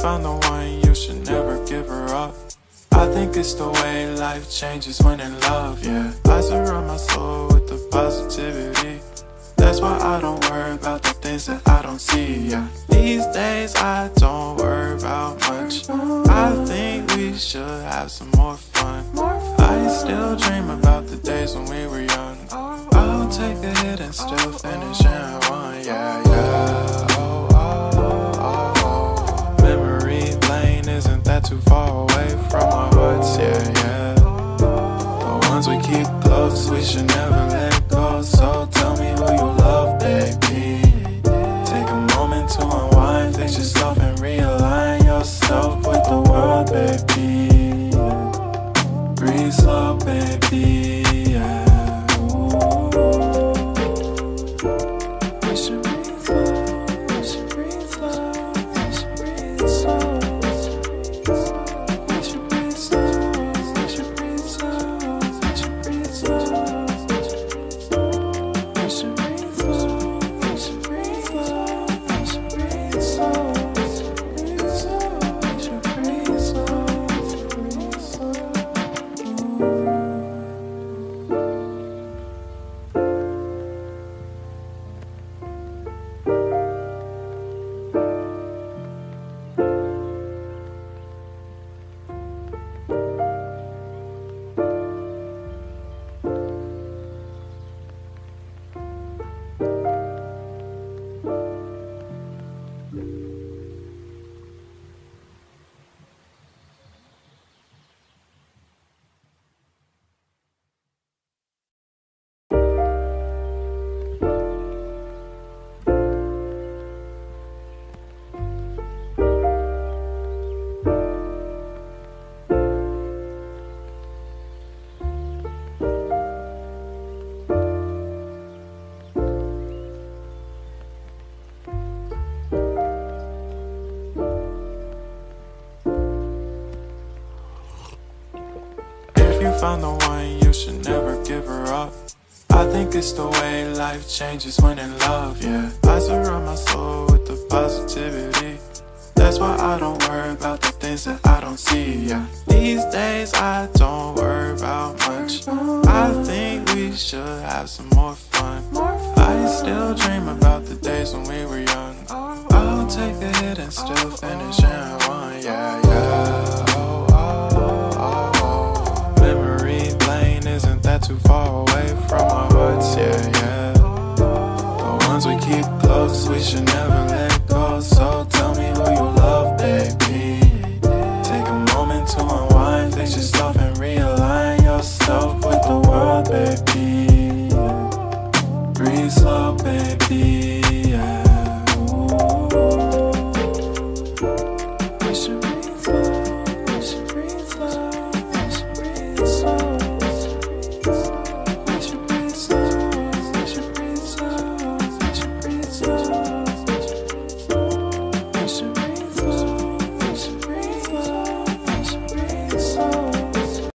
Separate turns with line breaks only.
found the one, you should never give her up. I think it's the way life changes when in love, yeah. I surround my soul with the positivity. That's why I don't worry about the things that I don't see, yeah. These days I don't worry about much. I think we should have some more fun. I still dream about the days when we were young. I'll take a hit and still finish in one, yeah, yeah. Oh, oh, oh, oh. Memory lane isn't that too far away from our hearts, yeah, yeah. The ones we keep close, we should never let go. So tell me who you love, baby. Take a moment to unwind, fix yourself and realign yourself with the world, baby. Breathe slow, baby, yeah. We should breathe slow, we should breathe slow, we should breathe slow. We should breathe slow, we should breathe slow, we should breathe slow. We should breathe slow, we should breathe slow, we should breathe slow. We should breathe slow, we should breathe slow. If you found the one, you should never give her up. I think it's the way life changes when in love, yeah. I surround my soul with the positivity. That's why I don't worry about the things that I don't see, yeah. These days I don't worry about much. I think we should have some more fun. I still dream about the days when we were young. I'll take a hit and still finish in one, yeah, yeah.